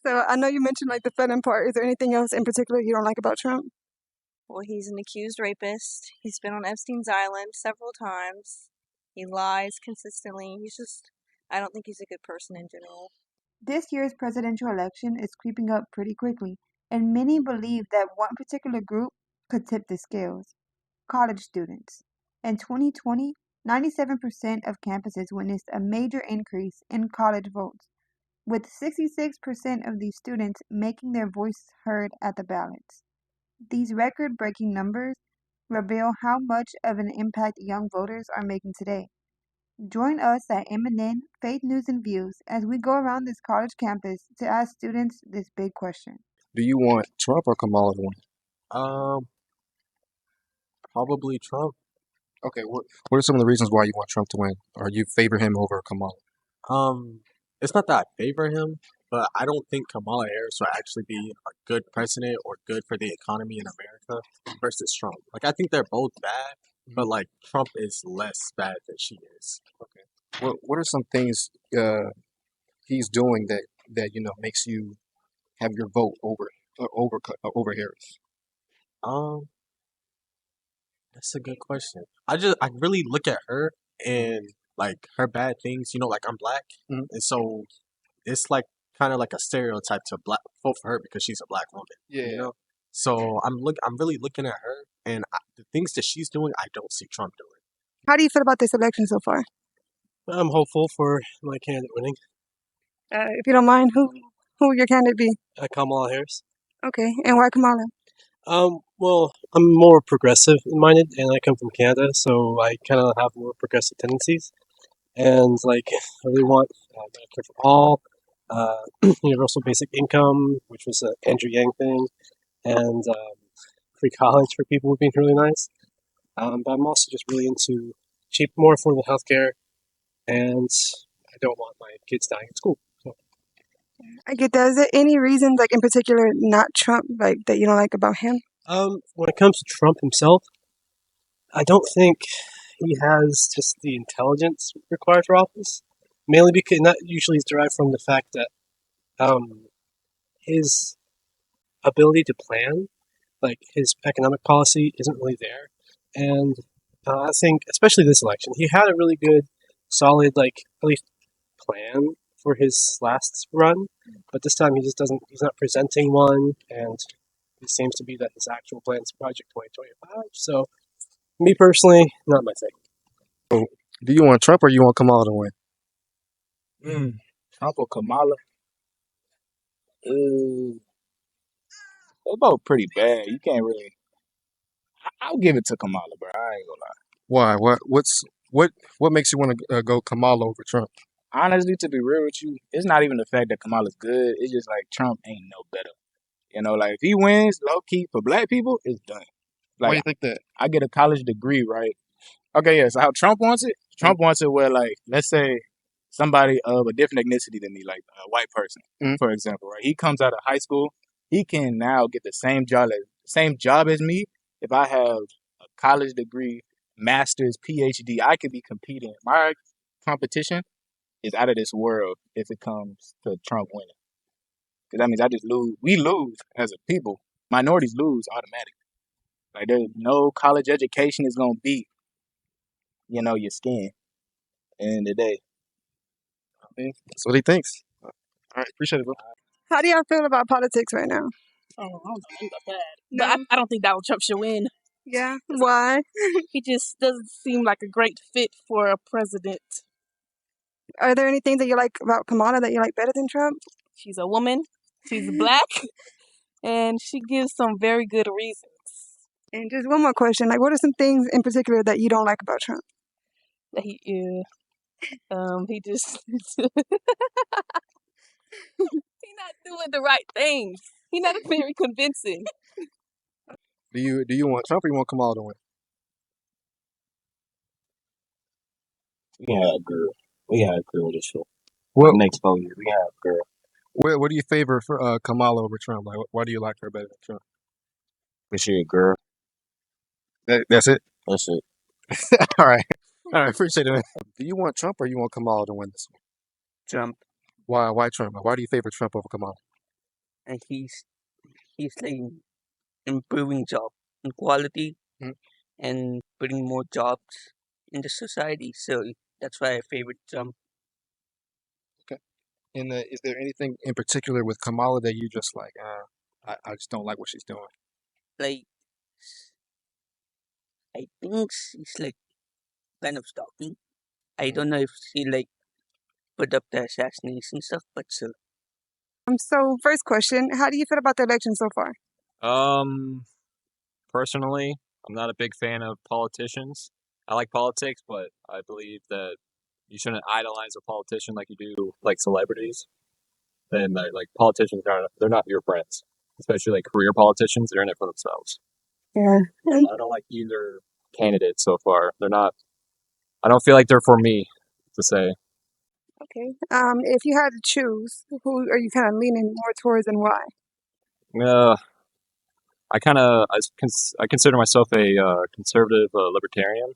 So I know you mentioned like the felon part. Is there anything else in particular you don't like about Trump? Well, he's an accused rapist. He's been on Epstein's Island several times. He lies consistently. I don't think he's a good person in general. This year's presidential election is creeping up pretty quickly, and many believe that one particular group could tip the scales: college students. In 2020, 97% of campuses witnessed a major increase in college votes, with 66% of these students making their voice heard at the ballots. These record breaking numbers reveal how much of an impact young voters are making today. Join us at M&N Faith News and Views as we go around this college campus to ask students this big question. Do you want Trump or Kamala to win? Um, Probably Trump. Okay, what are some of the reasons why you want Trump to win, or you favor him over Kamala? Um, it's not that I favor him, but I don't think Kamala Harris will actually be a good president or good for the economy in America versus Trump. Like I think they're both bad, but like Trump is less bad than she is. Okay. What are some things he's doing that makes you have your vote over Harris? Um, that's a good question. I really look at her and like her bad things. Like I'm black, Mhm. and so it's like kind of like a stereotype to black vote for her because she's a black woman. Yeah. So I'm really looking at her, and the things that she's doing, I don't see Trump doing. How do you feel about this election so far? I'm hopeful for my candidate winning, If you don't mind, who will your candidate be? Kamala Harris. Okay, and why Kamala? Well, I'm more progressive minded, and I come from Canada, so I kind of have more progressive tendencies. And like, I really want Medicare for all, universal basic income, which was an Andrew Yang thing, and free college for people would be really nice. But I'm also just really into cheap, more affordable healthcare, and I don't want my kids dying in school. So, I get that. Is there any reasons, like in particular, not Trump, like that you don't like about him? when it comes to Trump himself, I don't think he has just the intelligence required for office. Mainly because that usually is derived from the fact that um, his ability to plan, like his economic policy, isn't really there. And I think, especially this election, he had a really good, solid, like at least plan for his last run. But this time he just doesn't. He's not presenting one, and it seems to be that his actual plan is Project 2025. So, me personally, not my thing. So, do you want Trump or you want Kamala to win? Trump or Kamala? They're both pretty bad. You can't really. I'll give it to Kamala, bro. I ain't gonna lie. Why? What makes you want to go Kamala over Trump? Honestly, to be real with you, it's not even the fact that Kamala's good. It's just like Trump ain't no better. Like if he wins, low key for black people, it's done. Why do Like you think that? I get a college degree, right? Okay, yeah. So how Trump wants it? Trump wants it where, like, let's say somebody of a different ethnicity than me, like a white person, Mhm. for example, right? He comes out of high school, he can now get the same job as me. If I have a college degree, master's, PhD, I could be competing. My competition is out of this world if it comes to Trump winning, because that means I just lose. We lose as a people. Minorities lose automatically. Like there's no college education is gonna beat, your skin. At the end of the day. That's what he thinks. All right, appreciate it, bro. How do y'all feel about politics right now? Oh, I don't know nothing about that. No. But I don't think Donald Trump should win. Yeah. Why? He just doesn't seem like a great fit for a president. Are there any things that you like about Kamala that you like better than Trump? She's a woman, she's black, and she gives some very good reasons. And just one more question: like, what are some things in particular that you don't like about Trump? That he just he's not doing the right things. He's not very convincing. Do you want Trump or you want Kamala to win? We have a girl. We have a girl this show. What Next 4 years, we have a girl. what do you favor for Kamala over Trump? Like, why do you like her better than Trump? We should a girl. That's it. That's it. All right, appreciate it, man. Do you want Trump or you want Kamala to win this one? Trump. Why Trump? Why do you favor Trump over Kamala? and he's like improving job and quality Mhm. and putting more jobs in the society. So that's why I favorite Trump. Okay. And is there anything in particular with Kamala that you just like? I just don't like what she's doing. Like I think she's like kind of stalking. I Mm. don't know if she like put up the assassination stuff, but still. So first question, how do you feel about the election so far? Um, Personally, I'm not a big fan of politicians. I like politics, but I believe that you shouldn't idolize a politician like you do like celebrities. And like politicians are they're not your friends, especially like career politicians. They're in it for themselves. Yeah. I don't like either candidate so far. They're not. I don't feel like they're for me to say. Okay. If you had to choose, who are you kind of leaning more towards and why? Uh, I consider myself a conservative libertarian.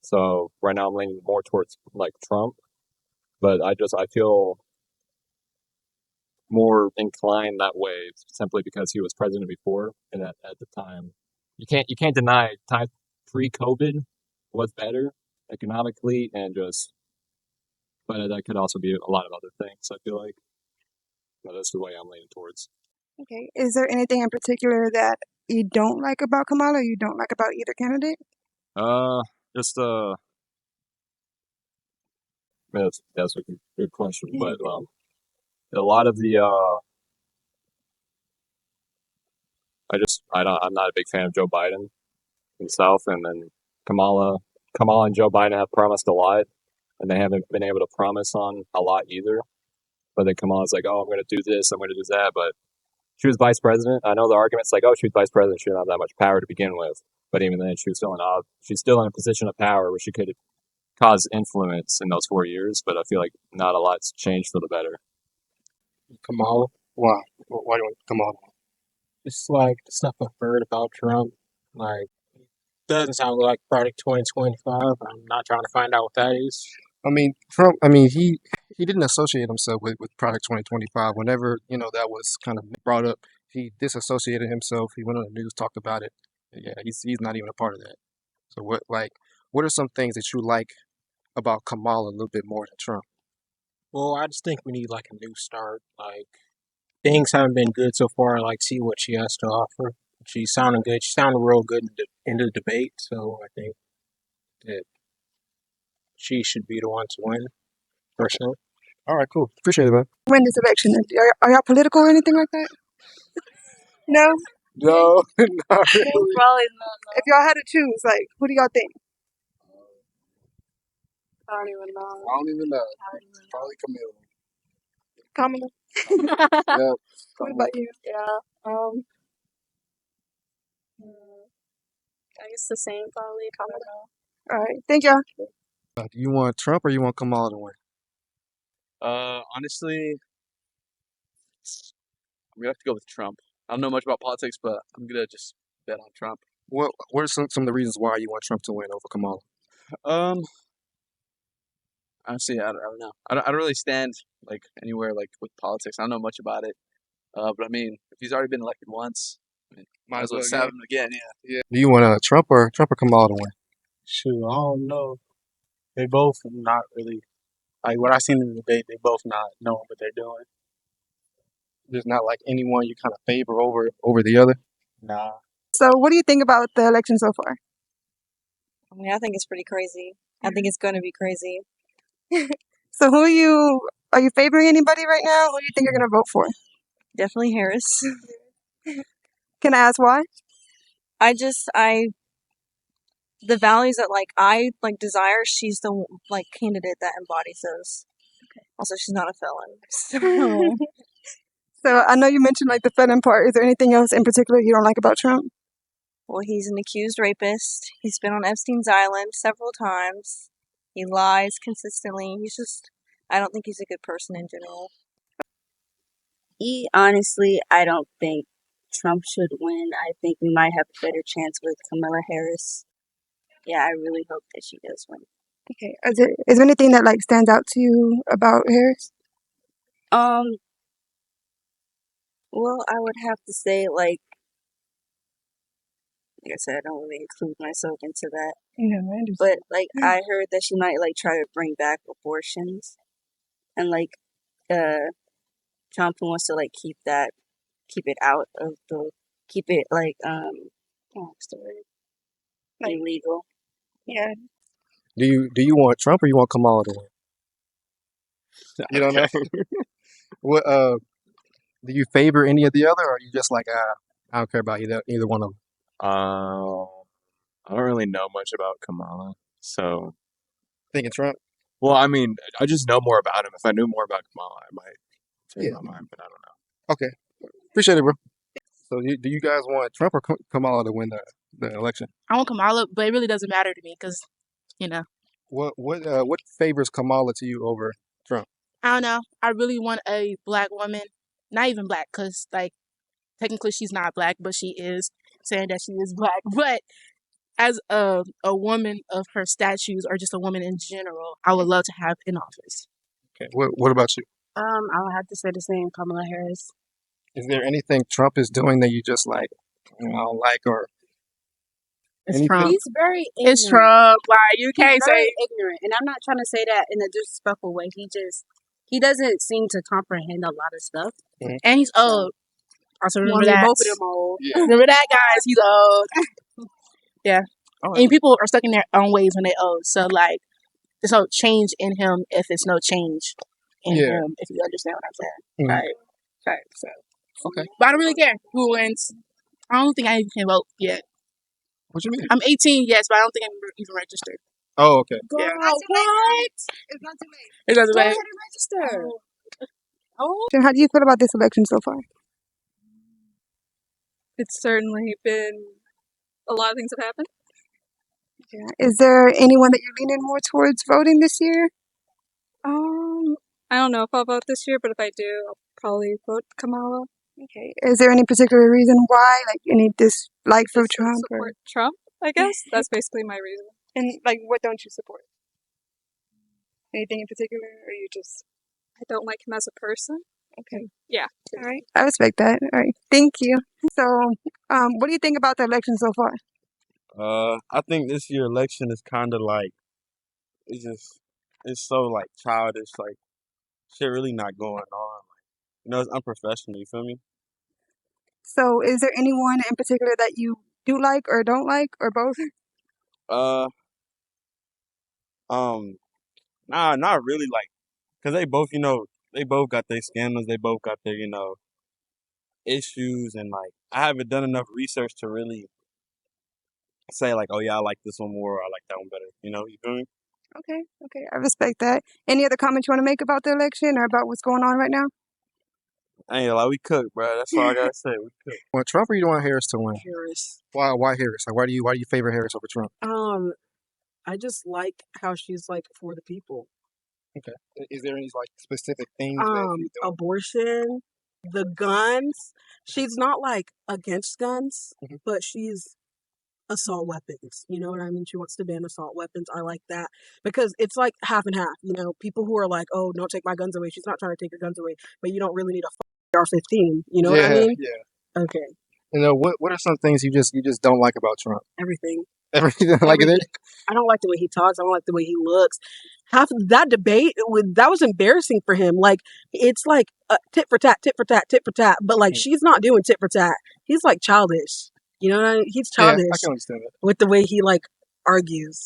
So right now I'm leaning more towards like Trump, but I feel more inclined that way simply because he was president before, and at the time, you can't deny time pre-COVID was better economically and just, but that could also be a lot of other things. I feel like, but that's the way I'm leaning towards. Okay. Is there anything in particular that you don't like about Kamala or you don't like about either candidate? Uh, just that's a good question, but a lot of the I'm not a big fan of Joe Biden himself, and then Kamala Kamala and Joe Biden have promised a lot, and they haven't been able to promise on a lot either. But then Kamala's like, oh, I'm going to do this, I'm going to do that. But she was vice president. I know the argument's like, oh, she was vice president, she didn't have that much power to begin with. But even then, she's still in a position of power where she could cause influence in those 4 years. But I feel like not a lot's changed for the better. Kamala? Why? Why do you want Kamala? It's like the stuff I've heard about Trump. Like, doesn't sound like Project 2025. I'm not trying to find out what that is. I mean, Trump. I mean, he didn't associate himself with Product 2025. Whenever that was kind of brought up, he disassociated himself. He went on the news, talked about it. Yeah, he's not even a part of that. So what are some things that you like about Kamala a little bit more than Trump? Well, I just think we need like a new start. Like, things haven't been good so far. Like, see what she has to offer. She's sounding good. She sounded real good in the debate. So I think that she should be the one to win, personally. All right, cool. Appreciate it, man. Win this election. Are y'all political or anything like that? No? No, not really. Probably not. If y'all had to choose, like, who do y'all think? I don't even know. I don't even know. Probably Kamala. Camille. Yeah. What about you? Yeah. Um. I guess the same probably. Kamala. All right. Thank y'all. Do you want Trump or you want Kamala to win? Honestly, I'm gonna have to go with Trump. I don't know much about politics, but I'm gonna just bet on Trump. What are some of the reasons why you want Trump to win over Kamala? Um, Honestly, I don't know. I don't really stand like anywhere like with politics. I don't know much about it. But I mean, if he's already been elected once, I mean, might as well just have him again. Yeah. Do you want Trump or Kamala to win? Shoot, I don't know. They both not really like what I seen in the debate. They both not knowing what they're doing. There's not like anyone you kind of favor over the other. Nah. So, what do you think about the election so far? I mean, I think it's pretty crazy. I think it's going to be crazy. So, are you favoring anybody right now? Who do you think you're gonna vote for? Definitely Harris. Can I ask why? The values that I desire, she's the candidate that embodies those. Also, she's not a felon. So, So, I know you mentioned like the felon part. Is there anything else in particular you don't like about Trump? well, he's an accused rapist. He's been on Epstein's Island several times. He lies consistently. I don't think he's a good person in general. Honestly, I don't think Trump should win. I think we might have a better chance with Kamala Harris. Yeah, I really hope that she does win. Okay. Is there anything that like stands out to you about Harris? Um, Well, I would have to say, like I said, I don't really include myself into that. Yeah, I But understand. I heard that she might try to bring back abortions, and uh, Trump wants to keep it out of keep it what's the word? Like, Illegal. yeah. Do you want Trump or you want Kamala to win? You don't know. What do you favor any of the other, or are you just like I don't care about either one of them? Uh, I don't really know much about Kamala, so Thinking Trump. well, I mean, I just know more about him. If I knew more about Kamala, I might change Yeah. my mind, but I don't know. Okay. Appreciate it, bro. So do you guys want Trump or Kamala to win the election? I want Kamala, but it really doesn't matter to me because, you know, What favors Kamala to you over Trump? I don't know. I really want a black woman, not even black, because like technically she's not black, but she is saying that she is black. But as a woman of her statues or just a woman in general, I would love to have in office. Okay. What about you? I would have to say the same, Kamala Harris. Is there anything Trump is doing that you just like I don't like or It's anything? Trump. He's very It's ignorant. Trump. Like you He's can't very say ignorant, and I'm not trying to say that in a disrespectful way. He doesn't seem to comprehend a lot of stuff. Mhm. and he's So, old. Also well, I remember mean, that. both of them are old. Yeah. Remember that, guys. He's old. Yeah. All right. And people are stuck in their own ways when they're old. So like there's no change in him if it's no change in Yeah. him, if you understand what I'm saying. Mhm. Right. So Okay. but I don't really care who wins. I don't think I even can vote yet. What you mean? I'm 18, yes, but I don't think I'm even registered. Oh, okay. Yeah. Girl, what? It's not too late. It doesn't Go matter. ahead and register. Oh, How do you feel about this election so far? It's certainly been a lot of things have happened. Yeah. Is there anyone that you're leaning more towards voting this year? I don't know if I'll vote this year, but if I do, I'll probably vote Kamala. Okay. Is there any particular reason why? Like any dislike for Just to Trump or support Trump, I guess. That's basically my reason. and like what don't you support? Anything in particular or you just I don't like him as a person. okay. Yeah. All right. I respect that. All right. Thank you. So, what do you think about the election so far? I think this year election is kind of like it's so like childish, like shit really not going on. It's unprofessional. You feel me? So, is there anyone in particular that you do like or don't like or both? Uh, nah, not really. Like, cause they both, they both got their scandals. They both got their, issues, and like I haven't done enough research to really say like, oh yeah, I like this one more, or I like that one better. You feel me? Okay. Okay. I respect that. Any other comments you want to make about the election or about what's going on right now? I ain't like we cook, bro. That's all I gotta say. We cook. Want Trump or you want Harris to win? Harris. Why Harris? Like why do you favor Harris over Trump? I just like how she's like for the people. Okay. Is there any like specific things that you don't? Abortion, the guns. She's not like against guns, Mhm. but she's assault weapons. You know what I mean? She wants to ban assault weapons. I like that because it's like half and half. People who are like, "Oh, don't take my guns away." She's not trying to take your guns away, but you don't really need a AR-15. You know what I Yeah, mean? yeah. Okay, What are some things you just don't like about Trump? everything. Everything like Everything. it? I don't like the way he talks. I don't like the way he looks. Half of that debate that was embarrassing for him. Like it's like tit for tat, tit for tat, tit for tat. But like she's not doing tit for tat. He's like childish. You know what I mean? He's Yeah, I childish can understand that. with the way he like argues.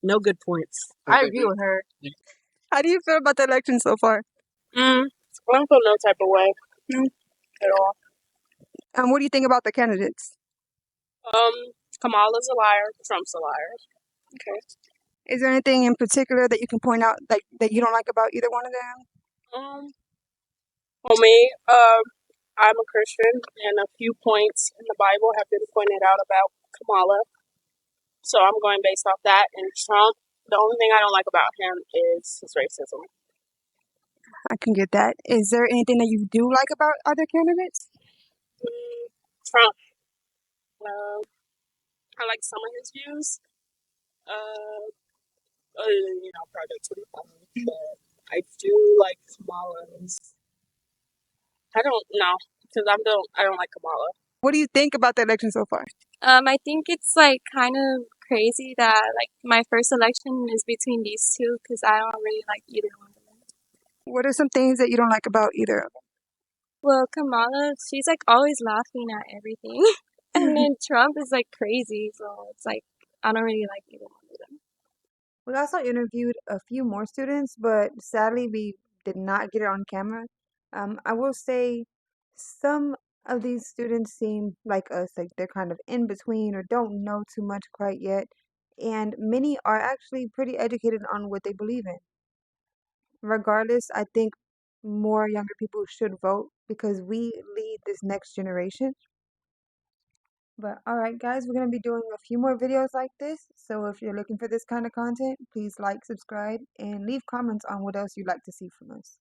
No good points. I agree with her. How do you feel about the election so far? I don't feel no type of way No. at all. What do you think about the candidates? Kamala's a liar. Trump's a liar. Okay. Is there anything in particular that you can point out like that you don't like about either one of them? For me, I'm a Christian, and a few points in the Bible have been pointed out about Kamala. So I'm going based off that. And Trump, the only thing I don't like about him is his racism. I can get that. Is there anything that you do like about other candidates? Trump, I like some of his views. Project 25. But I do like Kamala's. I don't know. because I don't like Kamala. What do you think about the election so far? I think it's like kind of crazy that like my first election is between these two because I don't really like either one of them. What are some things that you don't like about either of them? Well, Kamala, she's like always laughing at everything, and then Trump is like crazy, so it's like I don't really like either one of them. We also interviewed a few more students, but sadly we did not get it on camera. I will say some of these students seem like us, like they're kind of in between or don't know too much quite yet, and many are actually pretty educated on what they believe in. Regardless, I think more younger people should vote because we lead this next generation. But all right, guys, we're going to be doing a few more videos like this. So if you're looking for this kind of content, please like, subscribe, and leave comments on what else you'd like to see from us.